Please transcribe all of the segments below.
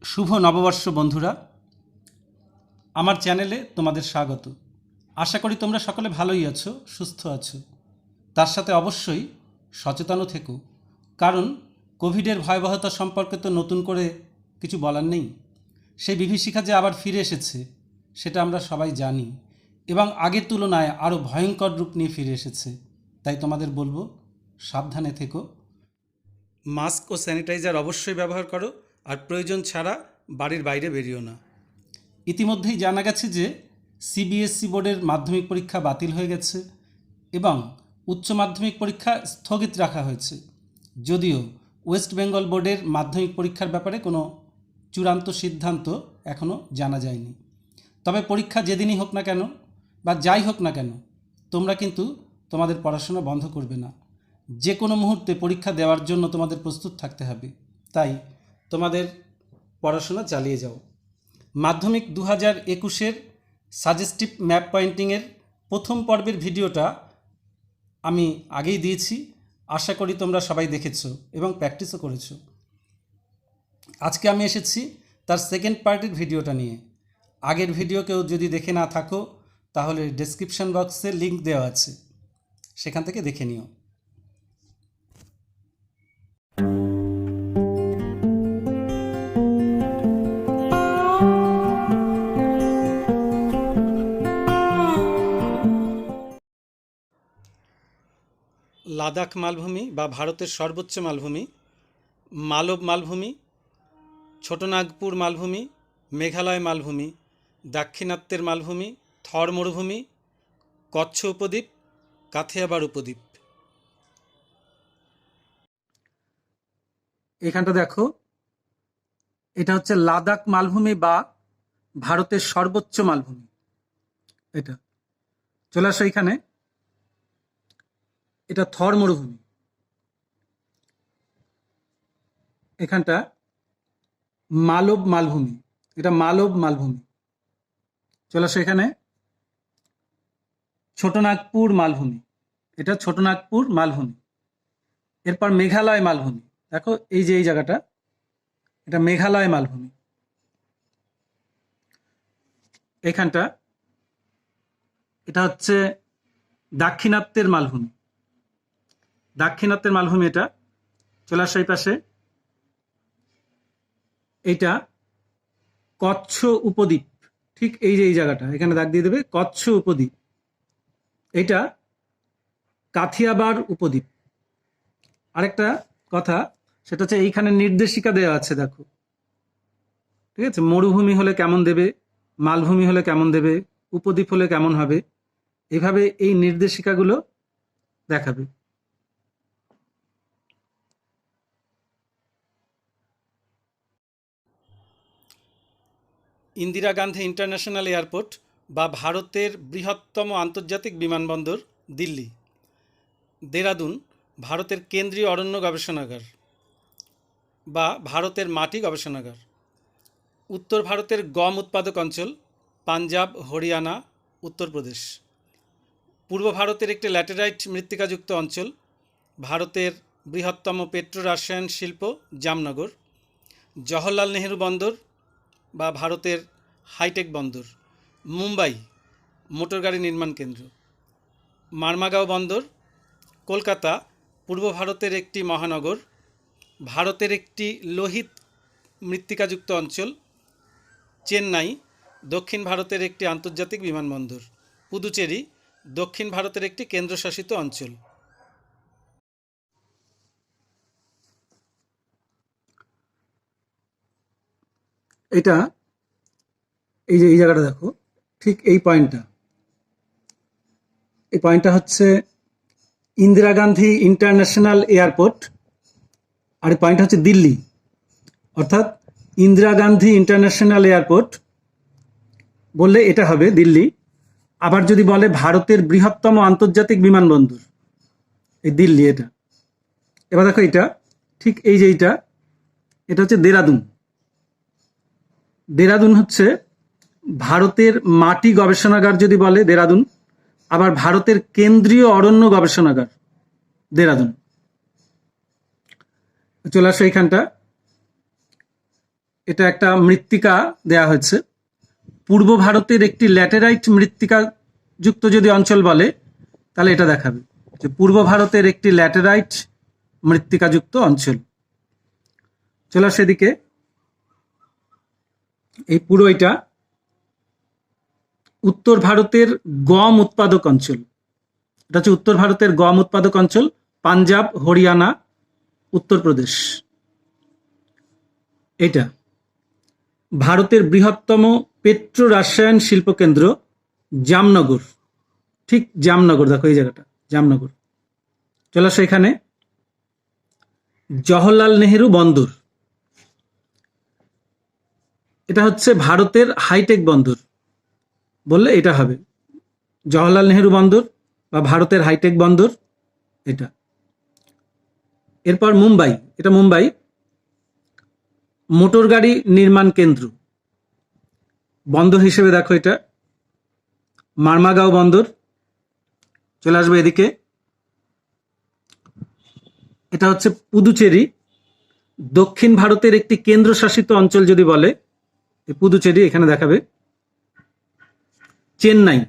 শুভ নববর্ষ বন্ধুরা, আমার চ্যানেলে তোমাদের স্বাগত। আশা করি তোমরা সকলে ভালোই আছো, সুস্থ আছো। তার সাথে অবশ্যই সচেতনও থেকো, কারণ কোভিডের ভয়াবহতা সম্পর্কে তো নতুন করে কিছু বলার নেই। সেই বিভীষিকা যে আবার ফিরে এসেছে সেটা আমরা সবাই জানি, এবং আগের তুলনায় আরও ভয়ঙ্কর রূপ নিয়ে ফিরে এসেছে। তাই তোমাদের বলবো, সাবধানে থেকো, মাস্ক ও স্যানিটাইজার অবশ্যই ব্যবহার করো, আর প্রয়োজন ছাড়া বাড়ির বাইরে বেরিও না। ইতিমধ্যেই জানা গেছে যে সিবিএসই বোর্ডের মাধ্যমিক পরীক্ষা বাতিল হয়ে গেছে এবং উচ্চ মাধ্যমিক পরীক্ষা স্থগিত রাখা হয়েছে, যদিও ওয়েস্ট বেঙ্গল বোর্ডের মাধ্যমিক পরীক্ষার ব্যাপারে কোনো চূড়ান্ত সিদ্ধান্ত এখনও জানা যায়নি। তবে পরীক্ষা যেদিনই হোক না কেন বা যাই হোক না কেন, তোমরা কিন্তু তোমাদের পড়াশোনা বন্ধ করবে না। যে কোনো মুহূর্তে পরীক্ষা দেওয়ার জন্য তোমাদের প্রস্তুত থাকতে হবে, তাই তোমাদের পড়াশোনা চালিয়ে যাও। মাধ্যমিক 2021-এর সাজেস্টিভ ম্যাপ পয়েন্টিংয়ের প্রথম পর্বের ভিডিওটা আমি আগেই দিয়েছি, আশা করি তোমরা সবাই দেখেছো এবং প্র্যাকটিসও করেছো। আজকে আমি এসেছি তার সেকেন্ড পার্টের ভিডিওটা নিয়ে। আগের ভিডিও কেউ যদি দেখে না থাকো তাহলে ডেসক্রিপশন বক্সে লিংক দেওয়া আছে, সেখান থেকে দেখে নিও। লাদাখ মালভূমি বা ভারতের সর্বোচ্চ মালভূমি, মালব মালভূমি, ছোটনাগপুর মালভূমি, মেঘালয় মালভূমি, দাক্ষিণাত্যের মালভূমি, থর মরুভূমি, কচ্ছ উপদ্বীপ, কাথিয়াবার উপদ্বীপ। এখানটা দেখো, এটা হচ্ছে লাদাখ মালভূমি বা ভারতের সর্বোচ্চ মালভূমি। এটা চলে আসো এখানে, এটা থর মরুভূমি। এখানটা মালব মালভূমি, এটা মালব মালভূমি। চলে আসো এখানে ছোটনাগপুর মালভূমি, এটা ছোটনাগপুর মালভূমি। এরপর মেঘালয় মালভূমি, দেখো এই যে এই জায়গাটা, এটা মেঘালয় মালভূমি। এখানটা এটা হচ্ছে দাক্ষিণাত্যের মালভূমি, দাক্ষিণাত্যের মালভূমি। এটা চলে আসো এই পাশে, এইটা কচ্ছ উপদ্বীপ। ঠিক এই যে এই জায়গাটা, এখানে দাগ দিয়ে দেবে, কচ্ছ উপদ্বীপ। এটা কাথিয়াবার উপদ্বীপ। আরেকটা কথা, সেটা হচ্ছে এইখানে নির্দেশিকা দেওয়া আছে, দেখো, ঠিক আছে? মরুভূমি হলে কেমন দেবে, মালভূমি হলে কেমন দেবে, উপদ্বীপ হলে কেমন হবে, এইভাবে এই নির্দেশিকাগুলো দেখাবে। ইন্দিরা গান্ধী ইন্টারন্যাশনাল এয়ারপোর্ট বা ভারতের বৃহত্তম আন্তর্জাতিক বিমানবন্দর দিল্লি। দেরাদুন ভারতের কেন্দ্রীয় অরণ্য গবেষণাগার বা ভারতের মাটি গবেষণাগার। উত্তর ভারতের গম উৎপাদক অঞ্চল পাঞ্জাব, হরিয়ানা, উত্তরপ্রদেশ। পূর্ব ভারতের একটি ল্যাটেরাইট মৃত্তিকাযুক্ত অঞ্চল, ভারতের বৃহত্তম পেট্রো রাসায়ন শিল্প জামনগর। জওহরলাল নেহেরু বন্দর বা ভারতের হাইটেক বন্দর। মুম্বাই মোটরগাড়ি নির্মাণ কেন্দ্র। মারমাগাঁও বন্দর কলকাতা, পূর্ব ভারতের একটি মহানগর, ভারতের একটি লোহিত মৃত্তিকাযুক্ত অঞ্চল। চেন্নাই দক্ষিণ ভারতের একটি আন্তর্জাতিক বিমানবন্দর। পুদুচেরি দক্ষিণ ভারতের একটি কেন্দ্রশাসিত অঞ্চল। এটা এই যে এই জায়গাটা দেখো, ঠিক এই পয়েন্টটা হচ্ছে ইন্দিরা গান্ধী ইন্টারন্যাশনাল এয়ারপোর্ট, আর এই পয়েন্টটা হচ্ছে দিল্লি। অর্থাৎ ইন্দিরা গান্ধী ইন্টারন্যাশনাল এয়ারপোর্ট বললে এটা হবে দিল্লি। আবার যদি বলে ভারতের বৃহত্তম আন্তর্জাতিক বিমানবন্দর, এই দিল্লি। এটা এবার দেখো, এটা ঠিক এই যে এটা হচ্ছে দেরাদুন। দেরাদুন হচ্ছে ভারতের মাটি গবেষণাগার যদি বলে দেরাদুন, আবার ভারতের কেন্দ্রীয় অরণ্য গবেষণাগার দেরাদুন। চলে আসো এইখানটা, এটা একটা মৃত্তিকা দেয়া হয়েছে। পূর্ব ভারতের একটি ল্যাটেরাইট মৃত্তিকা যুক্ত যদি অঞ্চল বলে তাহলে এটা দেখাবে যে পূর্ব ভারতের একটি ল্যাটেরাইট মৃত্তিকাযুক্ত অঞ্চল। চলো সেদিকে। এই পুরো এটা উত্তর ভারতের গম উৎপাদক অঞ্চল। এটা হচ্ছে উত্তর ভারতের গম উৎপাদক অঞ্চল, পাঞ্জাব, হরিয়ানা, উত্তরপ্রদেশ। এটা ভারতের বৃহত্তম পেট্রো রাসায়ন শিল্পকেন্দ্র জামনগর। ঠিক জামনগর, দেখো এই জায়গাটা জামনগর। চলে আসো এখানে। জওহরলাল নেহেরু বন্দর, এটা হচ্ছে ভারতের হাইটেক বন্দর বললে এটা হবে। জওহরলাল নেহেরু বন্দর বা ভারতের হাইটেক বন্দর এটা। এরপর মুম্বাই, এটা মুম্বাই মোটর গাড়ি নির্মাণ কেন্দ্র। বন্দর হিসেবে দেখো এটা মারমাগাঁও বন্দর। চলে আসবে এদিকে। এটা হচ্ছে পুদুচেরি, দক্ষিণ ভারতের একটি কেন্দ্রশাসিত অঞ্চল যদি বলে পুদুচেরি এখানে দেখাবে। চেন্নাই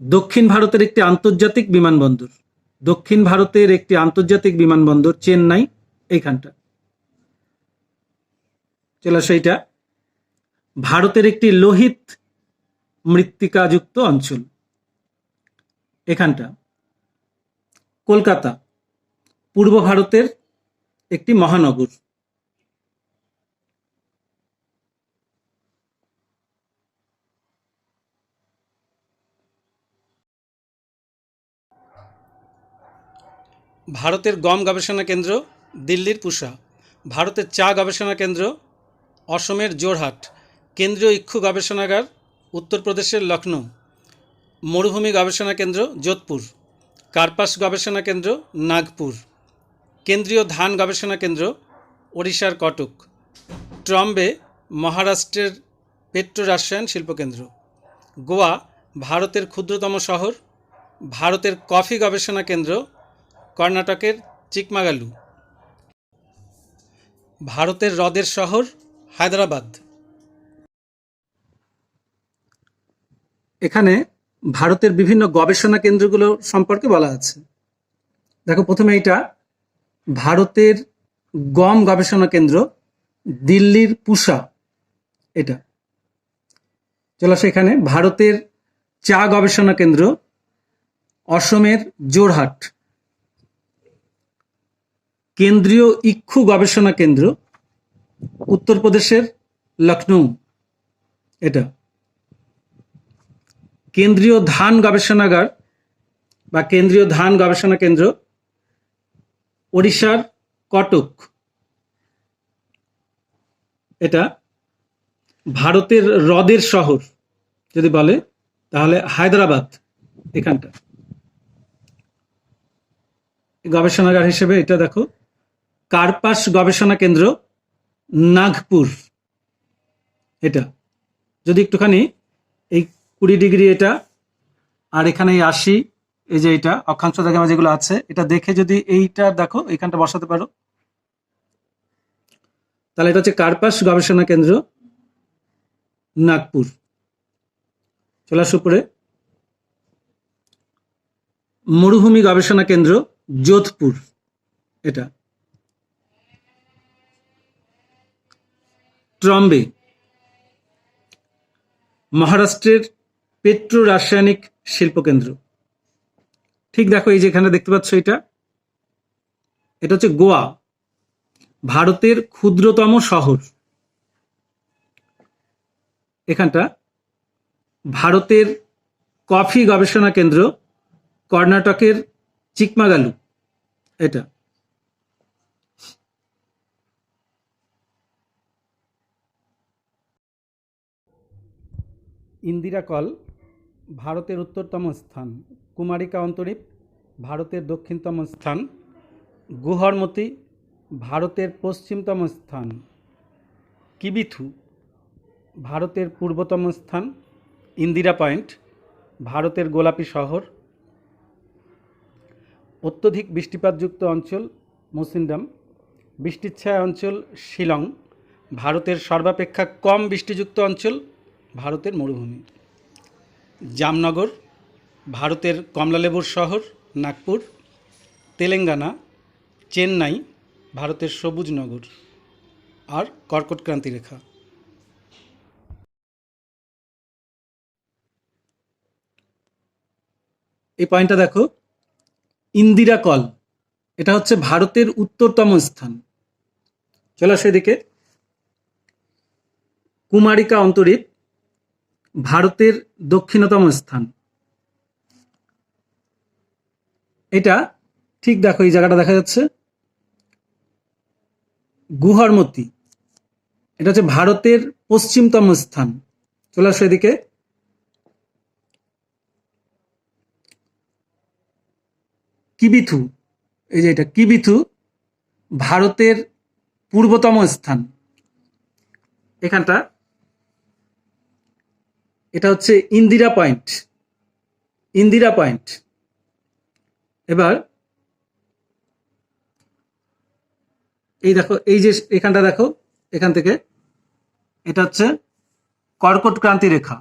দক্ষিণ ভারতের একটি আন্তর্জাতিক বিমানবন্দর। দক্ষিণ ভারতের একটি আন্তর্জাতিক বিমানবন্দর চেন্নাই এইখানটা। চলো সেইটা ভারতের একটি লোহিত মৃত্তিকাযুক্ত অঞ্চল এখানটা। কলকাতা পূর্ব ভারতের একটি মহানগর। ভারতের গম গবেষণা কেন্দ্র দিল্লির পুসা। ভারতের চা গবেষণা কেন্দ্র অসমের জোরহাট। কেন্দ্রীয় ইক্ষু গবেষণাগার উত্তরপ্রদেশের লখনৌ। মরুভূমি গবেষণা কেন্দ্র যোধপুর। কার্পাস গবেষণা কেন্দ্র নাগপুর। কেন্দ্রীয় ধান গবেষণা কেন্দ্র ওড়িশার কটক। ট্রম্বে মহারাষ্ট্রের পেট্রো রাসায়ন শিল্পকেন্দ্র। গোয়া ভারতের ক্ষুদ্রতম শহর। ভারতের কফি গবেষণা কেন্দ্র কর্ণাটকের চিকমাগালু। ভারতের হ্রদের শহর হায়দ্রাবাদ। এখানে ভারতের বিভিন্ন গবেষণা কেন্দ্রগুলো সম্পর্কে বলা আছে। দেখো প্রথমে এটা ভারতের গম গবেষণা কেন্দ্র দিল্লির পুসা এটা। চলো সেখানে ভারতের চা গবেষণা কেন্দ্র অসমের জোরহাট। কেন্দ্রীয় ইক্ষু গবেষণা কেন্দ্র উত্তরপ্রদেশের লখনৌ এটা। কেন্দ্রীয় ধান গবেষণাগার বা কেন্দ্রীয় ধান গবেষণা কেন্দ্র ওড়িশার কটক এটা। ভারতের হ্রদের শহর যদি বলে তাহলে হায়দ্রাবাদ এখানটা। গবেষণাগার হিসেবে এটা দেখো কার্পাস গবেষণা কেন্দ্র নাগপুর এটা। যদি একটুখানি এই 20 ডিগ্রি এটা আর এখানে 80, এই যে এটা অক্ষাংশ দেখা যেগুলো আছে এটা দেখে যদি এইটা দেখো এইখানটা বসাতে পারো তাহলে এটা হচ্ছে কার্পাস গবেষণা কেন্দ্র নাগপুর। চলে আসো উপরে। মরুভূমি গবেষণা কেন্দ্র যোধপুর এটা। ট্রম্বে মহারাষ্ট্রের পেট্রো রাসায়নিক শিল্পকেন্দ্র। ঠিক দেখো এই যেখানে দেখতে পাচ্ছ এটা এটা হচ্ছে গোয়া, ভারতের ক্ষুদ্রতম শহর এখানটা। ভারতের কফি গবেষণা কেন্দ্র কর্ণাটকের চিকমাগালু এটা। ইন্দিরা কল ভারতের উত্তরতম স্থান। কুমারিকা অন্তরীপ ভারতের দক্ষিণতম স্থান। গুহরমতি ভারতের পশ্চিমতম স্থান। কিবিথু ভারতের পূর্বতম স্থান। ইন্দিরা পয়েন্ট ভারতের গোলাপি শহর। অত্যধিক বৃষ্টিপাতযুক্ত অঞ্চল মৌসিনরাম। বৃষ্টিচ্ছায়া অঞ্চল শিলং। ভারতের সর্বাপেক্ষা কম বৃষ্টিযুক্ত অঞ্চল ভারতের মরুভূমি। জামনগর ভারতের কমলালেবুর শহর নাগপুর। তেলেঙ্গানা চেন্নাই ভারতের সবুজ নগর। আর কর্কট ক্রান্তি রেখা। এই পয়েন্টটা দেখো, ইন্দিরা কল, এটা হচ্ছে ভারতের উত্তরতম স্থান। চলো সেদিকে। কুমারিকা অন্তরীপ ভারতের দক্ষিণতম স্থান। এটা ঠিক দেখো, এই জায়গাটা দেখা যাচ্ছে গুহরমতি, এটা হচ্ছে ভারতের পশ্চিমতম স্থান। চলে আসো এদিকে। কিবিথু, এই যে এটা কিবিথু ভারতের পূর্বতম স্থান। এখানটা এটা হচ্ছে ইন্দিরা পয়েন্ট, ইন্দিরা পয়েন্ট। এবার এই দেখো, এই যে এখানটা দেখো, এখান থেকে এটা হচ্ছে কর্কট ক্রান্তি রেখা।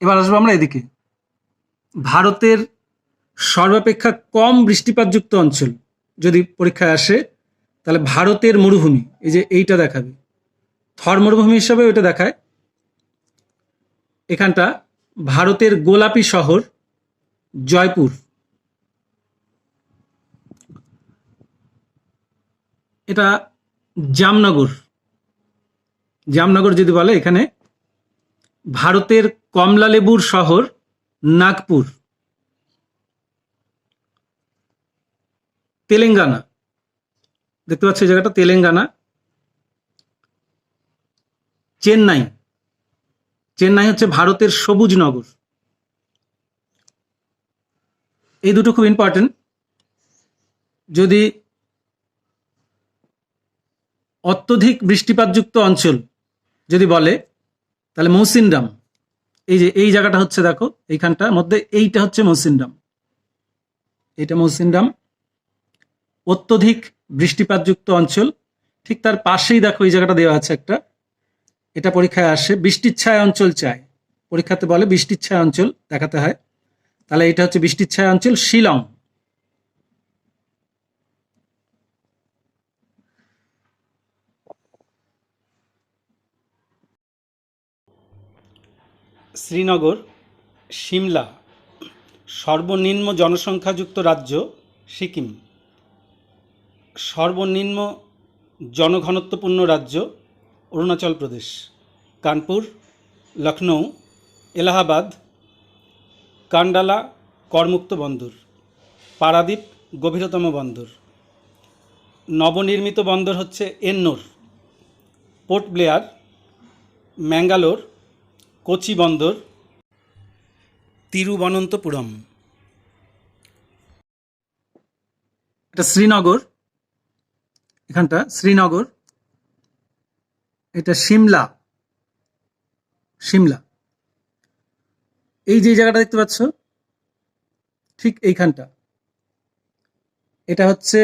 এবার আসবো আমরা এদিকে। ভারতের সর্বাপেক্ষা কম বৃষ্টিপাতযুক্ত অঞ্চল যদি পরীক্ষায় আসে, তাহলে ভারতের মরুভূমি, এই যে এইটা দেখাবে, থর মরুভূমি হিসাবে ওইটা দেখায়। এখানটা ভারতের গোলাপি শহর জয়পুর। এটা জামনগর, জামনগর যদি বলে, এখানে ভারতের কমলালেবুর শহর নাগপুর। তেলেঙ্গানা, দেখতে পাচ্ছ এই জায়গাটা তেলেঙ্গানা। চেন্নাই, চেন্নাই হচ্ছে ভারতের সবুজ নগর। এই দুটো খুব ইম্পর্টেন্ট। যদি অত্যধিক বৃষ্টিপাতযুক্ত অঞ্চল যদি বলে, তাহলে মৌসিনরাম, এই যে এই জায়গাটা হচ্ছে দেখো, এইখানটার মধ্যে এইটা হচ্ছে মৌসিনরাম, এটা মৌসিনরাম, অত্যধিক বৃষ্টিপাতযুক্ত অঞ্চল। ঠিক তার পাশেই দেখো এই জায়গাটা দেওয়া আছে একটা, এটা পরীক্ষায় আসে বৃষ্টির ছায়া অঞ্চল চায়, পরীক্ষাতে বলে বৃষ্টির ছায়া অঞ্চল দেখাতে হয়, তাহলে এটা হচ্ছে বৃষ্টির ছায়া অঞ্চল শিলং। শ্রীনগর, সিমলা সর্বনিম্ন জনসংখ্যাযুক্ত রাজ্য সিকিম। সর্বনিম্ন জনঘনত্বপূর্ণ রাজ্য অরুণাচল প্রদেশ। কানপুর, লখনৌ, এলাহাবাদ, কান্ডালা করমুক্ত বন্দর। পারাদ্বীপ গভীরতম বন্দর। নবনির্মিত বন্দর হচ্ছে এন্নোর, পোর্ট ব্লেয়ার, ম্যাঙ্গালোর, কোচি বন্দর, তিরুবনন্তপুরম। এটা শ্রীনগর, এখানটা শ্রীনগর। এটা সিমলা, সিমলা। এই যে জায়গাটা দেখতে পাচ্ছ, ঠিক এইখানটা, এটা হচ্ছে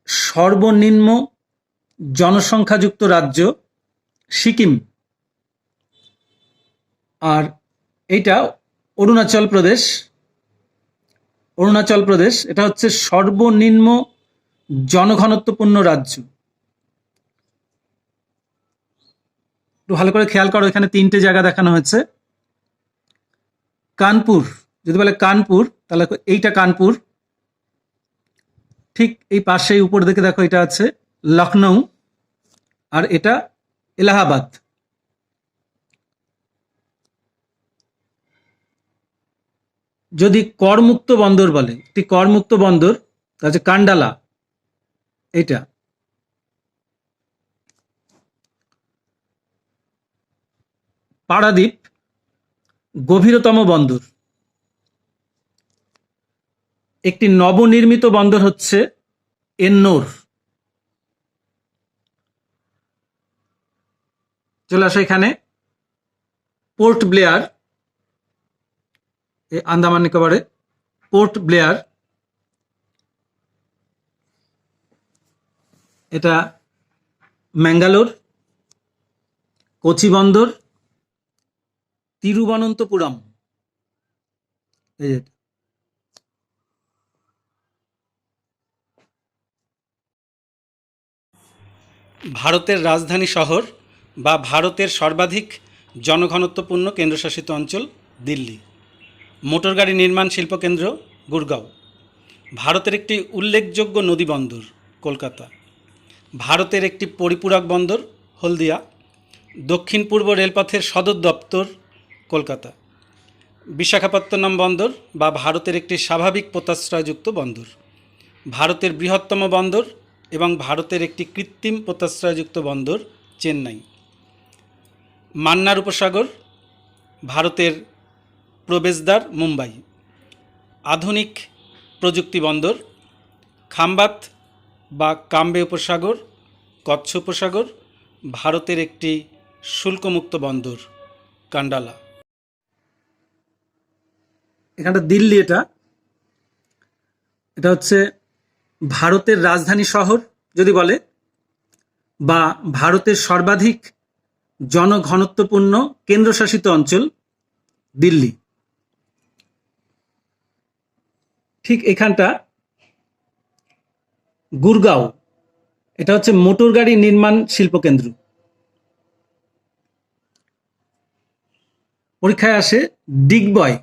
সর্বনিম্ন জনসংখ্যাযুক্ত রাজ্য সিকিম। আর এইটা অরুণাচল প্রদেশ, অরুণাচল প্রদেশ এটা হচ্ছে সর্বনিম্ন জনঘনত্বপূর্ণ রাজ্য। একটু ভালো করে খেয়াল করো, এখানে তিনটে জায়গা দেখানো হয়েছে। কানপুর যদি বলে কানপুর, তাহলে এইটা কানপুর। ঠিক এই পাশেই উপর দিকে দেখো, এটা আছে লখনৌ, আর এটা এলাহাবাদ। যদি করমুক্ত বন্দর বলে, একটি করমুক্ত বন্দর, তা হচ্ছে কান্ডালা, এটা। পারাদ্বীপ গভীরতম বন্দর। একটি নবনির্মিত বন্দর হচ্ছে এন্নোর। চলে আসো এখানে পোর্ট ব্লেয়ার, এই আন্দামান নিকোবরে পোর্ট ব্লেয়ার, এটা ম্যাঙ্গালোর, কোচি বন্দর, তিরুবনন্তপুরম। এই যে ভারতের রাজধানী শহর বা ভারতের সর্বাধিক জনঘনত্বপূর্ণ কেন্দ্রশাসিত অঞ্চল দিল্লি। মোটর গাড়ি নির্মাণ শিল্পকেন্দ্র গুরগাঁও। ভারতের একটি উল্লেখযোগ্য নদী বন্দর কলকাতা। ভারতের একটি পরিপূরক বন্দর হলদিয়া। দক্ষিণ পূর্ব রেলপথের সদর দপ্তর কলকাতা। বিশাখাপত্তনম বন্দর বা ভারতের একটি স্বাভাবিক পোতাশ্রয়যুক্ত বন্দর। ভারতের বৃহত্তম বন্দর এবং ভারতের একটি কৃত্রিম পোতাশ্রয়যুক্ত বন্দর চেন্নাই। মান্নার উপসাগর ভারতের প্রবেশদ্বার মুম্বাই। আধুনিক প্রযুক্তি বন্দর খাম্বাত বা কাম্বে উপসাগর, কচ্ছ উপসাগর। ভারতের একটি শুল্কমুক্ত বন্দর কান্ডালা। এখানটা দিল্লি। এটা হচ্ছে ভারতের রাজধানী শহর যদি বলে, বা ভারতের সর্বাধিক জনঘনত্বপূর্ণ কেন্দ্রশাসিত অঞ্চল দিল্লি। ঠিক এখানটা গুরগাঁও, এটা হচ্ছে মোটর গাড়ি নির্মাণ শিল্পকেন্দ্র। পরীক্ষায় আসে ডিগবয়,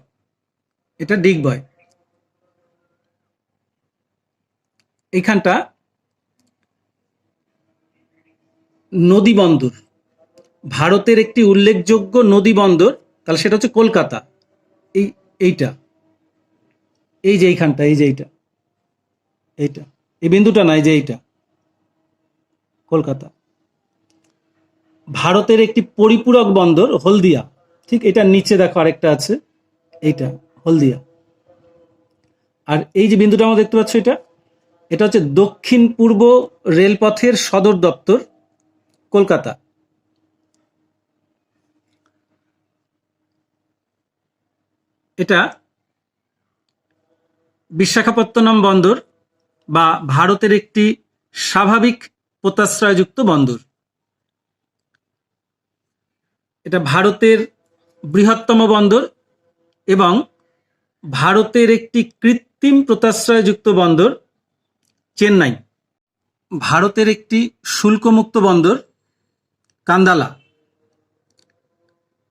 এটা ডিগবয়। এইখানটা নদী বন্দর, ভারতের একটি উল্লেখযোগ্য নদী বন্দর, তাহলে সেটা হচ্ছে কলকাতা। এইটা এই যে এইখানটা, এই যে এইটা এই বিন্দুটা না, এই যে এইটা কলকাতা। ভারতের একটি পরিপূরক বন্দর হলদিয়া। ঠিক এটার নিচে দেখো আরেকটা আছে, এইটা হলদিয়া। আর এই যে বিন্দুটা আমরা দেখতে পাচ্ছ, এটা হচ্ছে দক্ষিণ পূর্ব রেলপথের সদর দপ্তর কলকাতা। এটা বিশাখাপত্তনম বন্দর বা ভারতের একটি স্বাভাবিক পোতাশ্রয়যুক্ত বন্দর। এটা ভারতের বৃহত্তম বন্দর এবং ভারতের একটি কৃত্রিম পোতাশ্রয়যুক্ত বন্দর চেন্নাই। ভারতের একটি শুল্কমুক্ত বন্দর কান্দালা,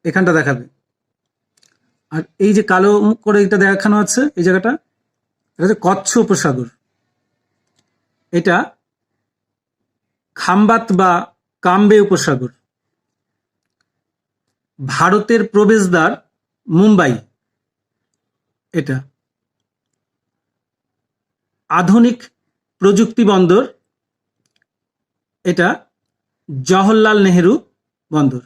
এখানটা দেখাবে। আর এই যে কালো করে এটা দেখানো আছে, এই জায়গাটা, এটা হচ্ছে কচ্ছ উপসাগর। এটা খাম্বাত বা কাম্বে উপসাগর। ভারতের প্রবেশদ্বার মুম্বাই। এটা আধুনিক প্রযুক্তি বন্দর, এটা জওহরলাল নেহেরু বন্দর।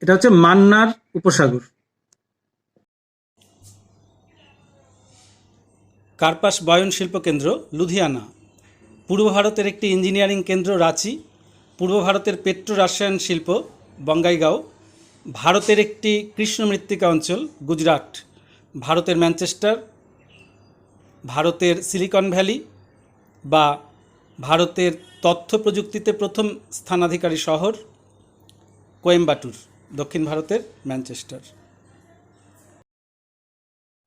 এটা হচ্ছে মান্নার উপসাগর। কার্পাস বয়ন শিল্পকেন্দ্র লুধিয়ানা। পূর্ব ভারতের একটি ইঞ্জিনিয়ারিং কেন্দ্র রাঁচি। পূর্ব ভারতের পেট্রো রাসায়ন শিল্প বঙ্গাইগাঁও। ভারতের একটি কৃষ্ণ মৃত্তিকা অঞ্চল গুজরাট। ভারতের ম্যানচেস্টার। ভারতের সিলিকন ভ্যালি বা ভারতের তথ্য প্রযুক্তিতে প্রথম স্থানাধিকারী শহর কোয়েম্বাটুর। দক্ষিণ ভারতের ম্যানচেস্টার।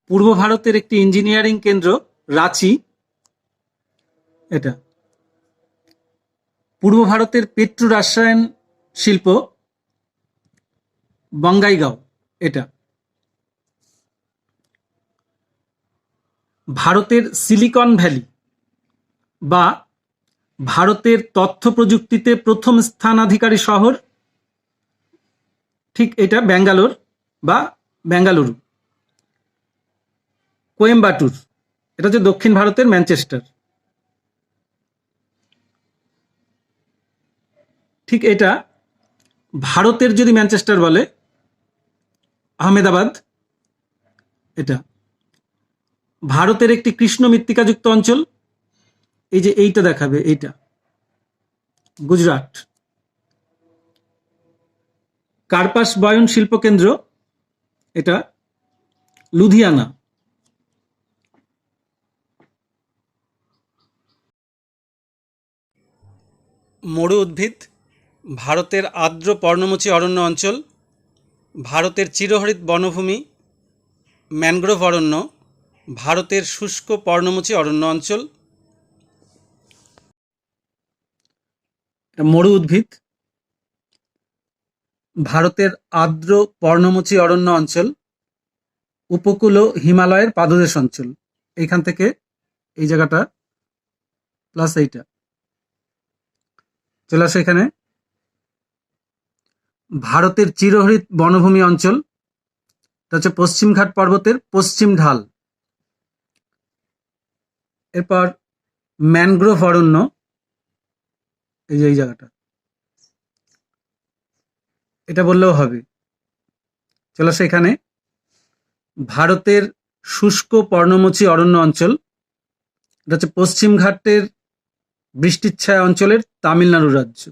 পূর্ব ভারতের একটি ইঞ্জিনিয়ারিং কেন্দ্র রাঁচি। এটা পূর্ব ভারতের পেট্রো রাসায়ন শিল্প বঙ্গাইগাঁও। এটা ভারতের সিলিকন ভ্যালি বা ভারতের তথ্য প্রযুক্তিতে প্রথম স্থানাধিকারী শহর, ঠিক এটা ব্যাঙ্গালোর বা বেঙ্গালুরু। কোয়েম্বাটুর, এটা হচ্ছে দক্ষিণ ভারতের ম্যানচেস্টার। ঠিক এটা ভারতের যদি ম্যানচেস্টার বলে আহমেদাবাদ। এটা ভারতের একটি কৃষ্ণ মৃত্তিকাযুক্ত অঞ্চল, এই যে এইটা দেখাবে, এইটা গুজরাট। কার্পাস বয়ন শিল্পকেন্দ্র, এটা লুধিয়ানা। মরু উদ্ভিদ, ভারতের আর্দ্র পর্ণমোচী অরণ্য অঞ্চল, ভারতের চিরহরিত বনভূমি, ম্যানগ্রোভ অরণ্য, ভারতের শুষ্ক পর্ণমোচী অরণ্য অঞ্চল। মরু উদ্ভিদ, ভারতের আর্দ্র পর্ণমোচী অরণ্য অঞ্চল, উপকূল ও হিমালয়ের পাদদেশ অঞ্চল। এইখান থেকে এই জায়গাটা প্লাস এইটা চলে আসে এখানে। ভারতের চিরহরিত বনভূমি অঞ্চল, এটা হচ্ছে পশ্চিমঘাট পর্বতের পশ্চিম ঢাল। এরপর ম্যানগ্রোভ অরণ্য, এই যে এই জায়গাটা, এটা বললেও হবে। চলে আসে এখানে ভারতের শুষ্ক পর্ণমোচী অরণ্য অঞ্চল, এটা হচ্ছে পশ্চিমঘাটের বৃষ্টিচ্ছায়া অঞ্চলের তামিলনাড়ু রাজ্য।